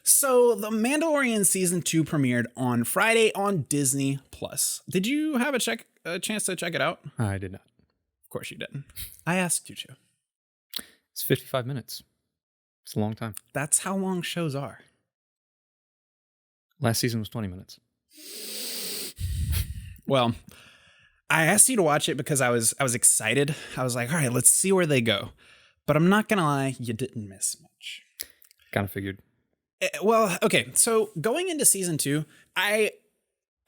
So the Mandalorian season 2 premiered on Friday on Disney Plus. Did you have a chance to check it out? I did not. Of course you didn't. I asked you to. It's 55 minutes. It's a long time. That's how long shows are. Last season was 20 minutes. Well, I asked you to watch it because I was excited. I was like, all right, let's see where they go. But I'm not going to lie, you didn't miss much. Kind of figured. Well, okay. So going into season 2, I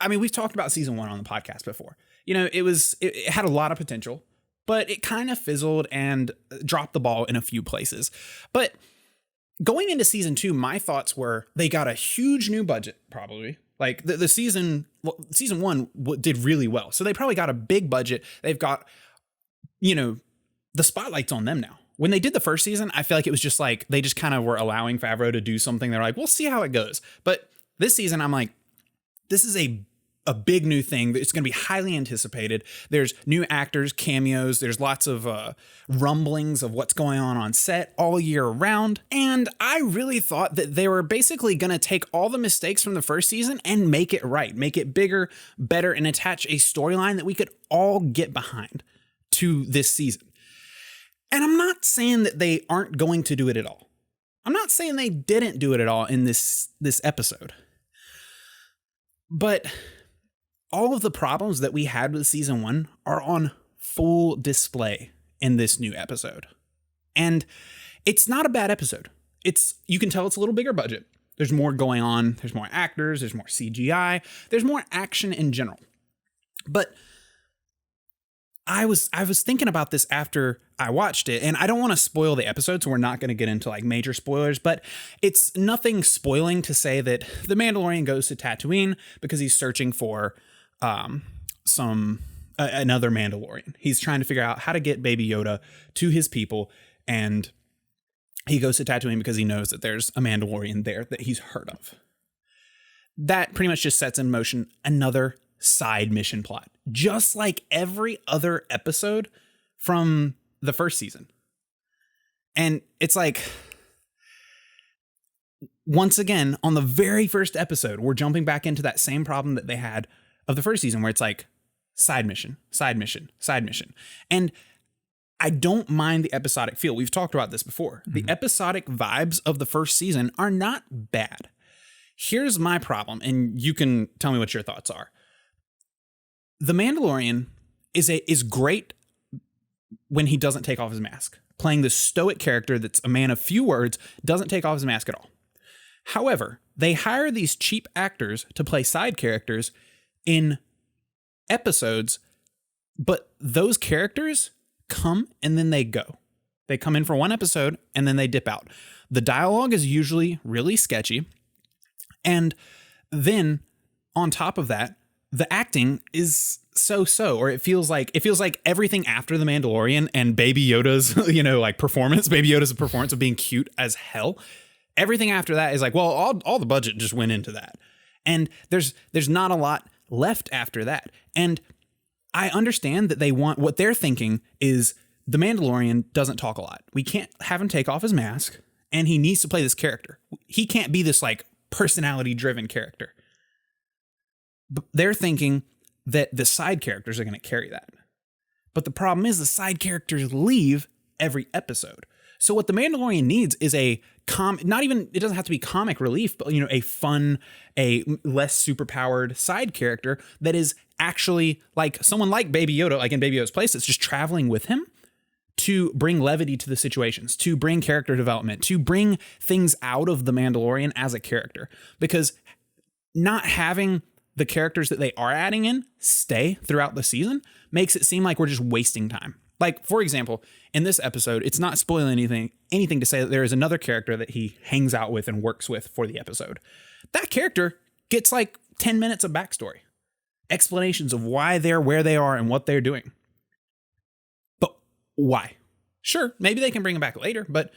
mean, we've talked about season 1 on the podcast before. You know, it had a lot of potential, but it kind of fizzled and dropped the ball in a few places. But going into season 2, my thoughts were they got a huge new budget, probably. Like the season 1 did really well. So they probably got a big budget. They've got, the spotlight's on them now. When they did the first season, I feel like it was just like they just kind of were allowing Favreau to do something. They're like, we'll see how it goes. But this season, I'm like, this is a big new thing. It's going to be highly anticipated. There's new actors, cameos. There's lots of rumblings of what's going on set all year round. And I really thought that they were basically going to take all the mistakes from the first season and make it right, make it bigger, better, and attach a storyline that we could all get behind to this season. And I'm not saying that they aren't going to do it at all. I'm not saying they didn't do it at all in this episode. But all of the problems that we had with season 1 are on full display in this new episode. And it's not a bad episode. You can tell it's a little bigger budget. There's more going on. There's more actors. There's more CGI. There's more action in general. But I was thinking about this after I watched it, and I don't want to spoil the episode, so we're not going to get into like major spoilers, but it's nothing spoiling to say that the Mandalorian goes to Tatooine because he's searching for another Mandalorian. He's trying to figure out how to get Baby Yoda to his people, and he goes to Tatooine because he knows that there's a Mandalorian there that he's heard of. That pretty much just sets in motion another side mission plot, just like every other episode from the first season. And it's like, once again, on the very first episode, we're jumping back into that same problem that they had of the first season, where it's like side mission, side mission, side mission. And I don't mind the episodic feel. We've talked about this before. Mm-hmm. The episodic vibes of the first season are not bad. Here's my problem, and you can tell me what your thoughts are. The Mandalorian is great when he doesn't take off his mask. Playing the stoic character that's a man of few words, doesn't take off his mask at all. However, they hire these cheap actors to play side characters in episodes, but those characters come and then they go. They come in for one episode and then they dip out. The dialogue is usually really sketchy. And then on top of that, the acting is so, or it feels like everything after The Mandalorian and Baby Yoda's, performance, Baby Yoda's performance of being cute as hell. Everything after that is like, well, all the budget just went into that. And there's not a lot left after that. And I understand that what they're thinking is The Mandalorian doesn't talk a lot. We can't have him take off his mask, and he needs to play this character. He can't be this like personality driven character. But they're thinking that the side characters are going to carry that. But the problem is the side characters leave every episode. So what The Mandalorian needs is it doesn't have to be comic relief, but a fun, a less superpowered side character that is actually like someone like Baby Yoda, like in Baby Yoda's place, that's just traveling with him to bring levity to the situations, to bring character development, to bring things out of The Mandalorian as a character. Because not having the characters that they are adding in stay throughout the season makes it seem like we're just wasting time. Like, for example, in this episode, it's not spoiling anything to say that there is another character that he hangs out with and works with for the episode. That character gets like 10 minutes of backstory, explanations of why they're where they are and what they're doing. But why? Sure, maybe they can bring him back later, but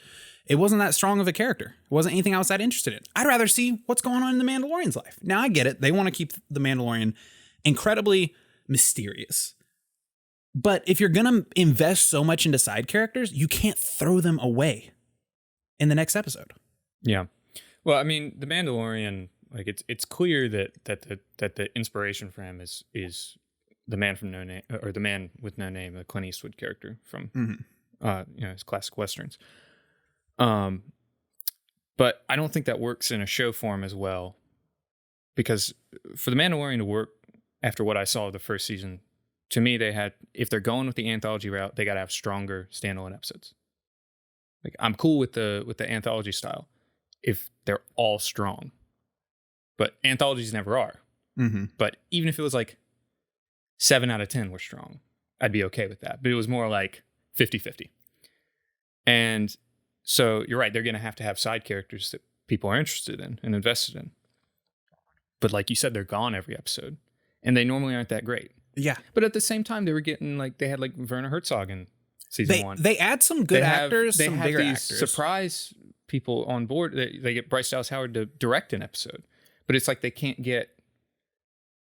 it wasn't that strong of a character. It wasn't anything I was that interested in. I'd rather see what's going on in The Mandalorian's life. Now, I get it. They want to keep The Mandalorian incredibly mysterious. But if you're going to invest so much into side characters, you can't throw them away in the next episode. Yeah. Well, I mean, the Mandalorian, like it's clear that the inspiration for him is the man from No Name, or the man with no name, the Clint Eastwood character from his classic westerns. But I don't think that works in a show form as well, because for the Mandalorian to work after what I saw of the first season, to me, if they're going with the anthology route, they got to have stronger standalone episodes. Like, I'm cool with the anthology style if they're all strong, but anthologies never are. Mm-hmm. But even if it was like 7 out of 10 were strong, I'd be okay with that. But it was more like 50-50. And so you're right, they're going to have side characters that people are interested in and invested in. But like you said, they're gone every episode, and they normally aren't that great. Yeah. But at the same time, they had like Werner Herzog in season 1. They add some good actors, some bigger actors. Surprise people on board. They get Bryce Dallas Howard to direct an episode, but it's like they can't get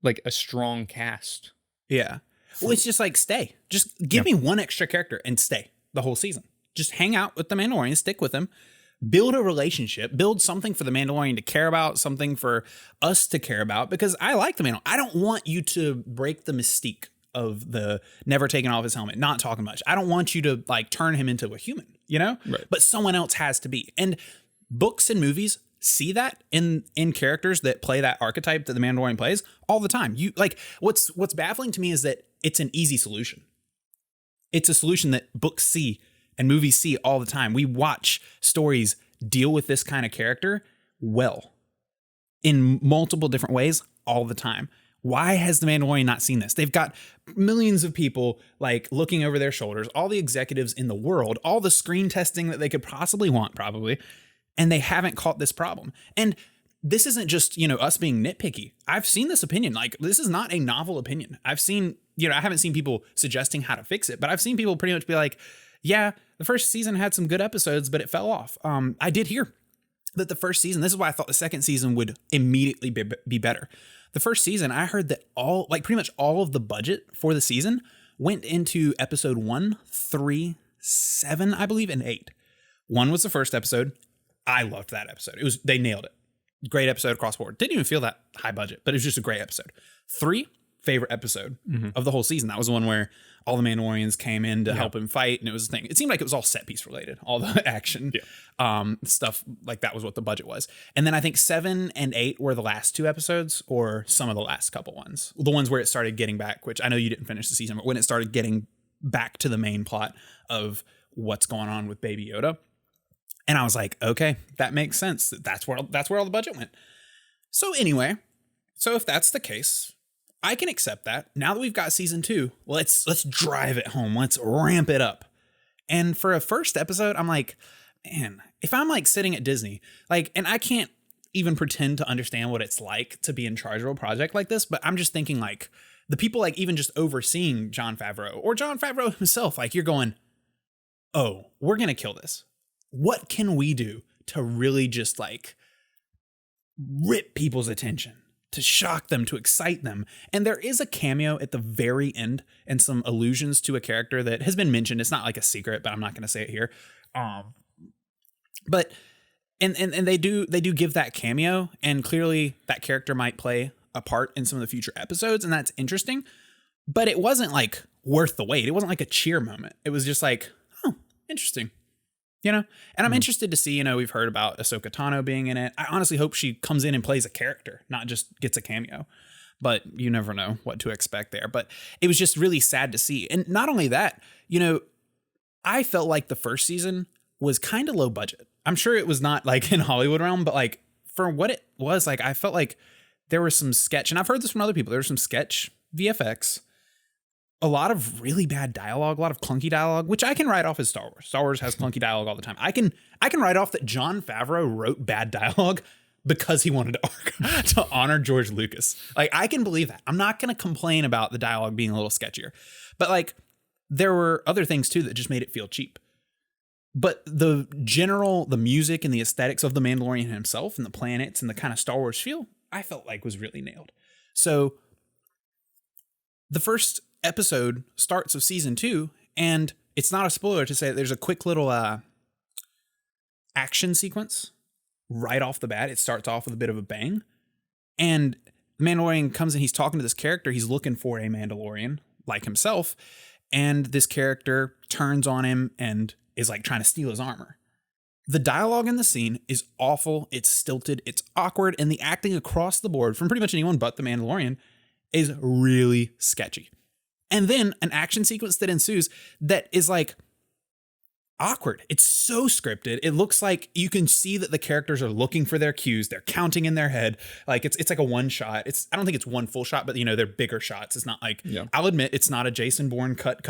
like a strong cast. Yeah. Well, it's just like, stay. Just give me one extra character and stay the whole season. Just hang out with the Mandalorian, stick with him, build a relationship, build something for the Mandalorian to care about, something for us to care about, because I like the Mandalorian. I don't want you to break the mystique of the never taking off his helmet, not talking much. I don't want you to like turn him into a human, you know? Right. But someone else has to be. And books and movies see that in characters that play that archetype that the Mandalorian plays all the time. You like what's baffling to me is that it's an easy solution. It's a solution that books see and movies see all the time. We watch stories deal with this kind of character well in multiple different ways all the time. Why has the Mandalorian not seen this? They've got millions of people like looking over their shoulders, all the executives in the world, all the screen testing that they could possibly want, probably, and they haven't caught this problem. And this isn't just, us being nitpicky. I've seen this opinion. Like, this is not a novel opinion. I've seen, I haven't seen people suggesting how to fix it, but I've seen people pretty much be like, yeah, the first season had some good episodes, but it fell off. I did hear that the first season, this is why I thought the second season would immediately be better. The first season, I heard that pretty much all of the budget for the season went into episode 1, 3, 7, I believe, and 8. 1 was the first episode. I loved that episode. They nailed it. Great episode across the board. Didn't even feel that high budget, but it was just a great episode. 3, favorite episode of the whole season. That was the one where all the Mandalorians came in to help him fight, and it was a thing. It seemed like it was all set piece related, all the action stuff. Like, that was what the budget was. And then I think 7 and 8 were the last 2 episodes, or some of the last couple ones. The ones where it started getting back, which I know you didn't finish the season, but when it started getting back to the main plot of what's going on with Baby Yoda. And I was like, okay, that makes sense. That's where all the budget went. So anyway, if that's the case, I can accept that. Now that we've got season 2, let's drive it home. Let's ramp it up. And for a first episode, I'm like, man, if I'm like sitting at Disney, like, and I can't even pretend to understand what it's like to be in charge of a project like this, but I'm just thinking like the people like even just overseeing Jon Favreau or Jon Favreau himself, like, you're going, oh, we're going to kill this. What can we do to really just like rip people's attention? To shock them, to excite them. And there is a cameo at the very end and some allusions to a character that has been mentioned. It's not like a secret, but I'm not going to say it here. But they do give that cameo, and clearly that character might play a part in some of the future episodes, and that's interesting. But it wasn't like worth the wait. It wasn't like a cheer moment. It was just like, oh, interesting. And I'm interested to see, we've heard about Ahsoka Tano being in it. I honestly hope she comes in and plays a character, not just gets a cameo. But you never know what to expect there. But it was just really sad to see. And not only that, I felt like the first season was kind of low budget. I'm sure it was not like in Hollywood realm, but like for what it was, like I felt like there was some sketch, and I've heard this from other people. There was some sketch VFX. A lot of really bad dialogue, a lot of clunky dialogue, which I can write off as Star Wars. Star Wars has clunky dialogue all the time. I can write off that Jon Favreau wrote bad dialogue because he wanted to honor George Lucas. Like, I can believe that. I'm not going to complain about the dialogue being a little sketchier. But like, there were other things too that just made it feel cheap. But the music and the aesthetics of the Mandalorian himself and the planets and the kind of Star Wars feel, I felt like was really nailed. So the first episode starts of season 2, and it's not a spoiler to say that there's a quick little action sequence right off the bat. It starts off with a bit of a bang. And the Mandalorian comes and he's talking to this character. He's looking for a Mandalorian like himself. And this character turns on him and is like trying to steal his armor. The dialogue in the scene is awful. It's stilted. It's awkward. And the acting across the board from pretty much anyone but the Mandalorian is really sketchy. And then an action sequence that ensues that is like awkward. It's so scripted. It looks like you can see that the characters are looking for their cues. They're counting in their head. Like it's like a one shot. I don't think it's one full shot, but you know, they're bigger shots. It's not like, I'll admit it's not a Jason Bourne cut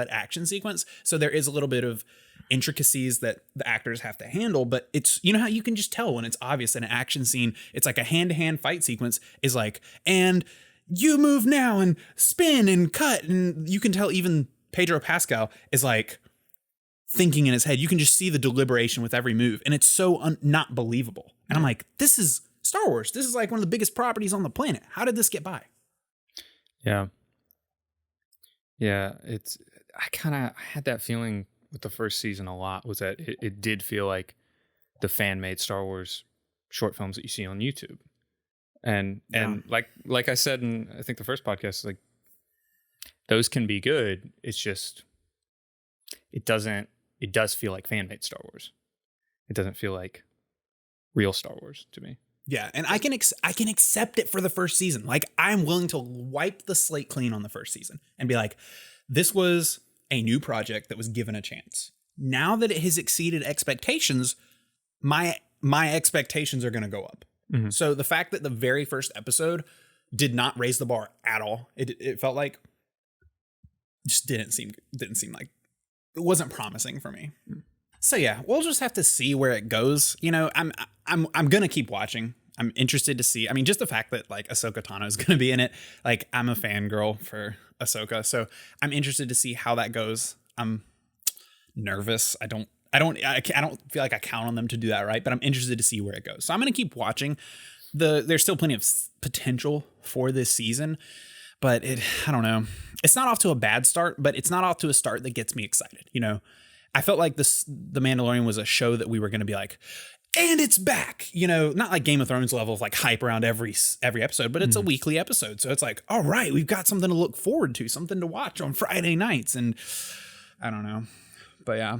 action sequence. So there is a little bit of intricacies that the actors have to handle, but it's, you know how you can just tell when it's obvious in an action scene, it's like a hand-to-hand fight sequence is like, and you move now and spin and cut. And you can tell even Pedro Pascal is like, thinking in his head. You can just see the deliberation with every move, and it's so not believable. And I'm like, this is Star Wars. This is like one of the biggest properties on the planet. How did this get by? Yeah. I had that feeling with the first season a lot, was that it did feel like the fan-made Star Wars short films that you see on YouTube. And like I said in I think the first podcast, like those can be good. It's just it does feel like fan-made Star Wars. It doesn't feel like real Star Wars to me. Yeah, and I can accept it for the first season. Like, I'm willing to wipe the slate clean on the first season and be like, this was a new project that was given a chance. Now that it has exceeded expectations, my expectations are going to go up. Mm-hmm. So the fact that the very first episode did not raise the bar at all, it felt like just didn't seem like it wasn't promising for me. So yeah, we'll just have to see where it goes. You know, I'm gonna keep watching. I'm interested to see. I mean, just the fact that like Ahsoka Tano is gonna be in it. Like, I'm a fangirl for Ahsoka, so I'm interested to see how that goes. I'm nervous. I don't feel like I count on them to do that right, but I'm interested to see where it goes. So I'm gonna keep watching. There's still plenty of potential for this season. But I don't know. It's not off to a bad start, but it's not off to a start that gets me excited. You know, I felt like The Mandalorian was a show that we were going to be like, and it's back. You know, not like Game of Thrones level of like hype around every episode, but it's a weekly episode. So it's like, all right, we've got something to look forward to, something to watch on Friday nights. And I don't know. But yeah,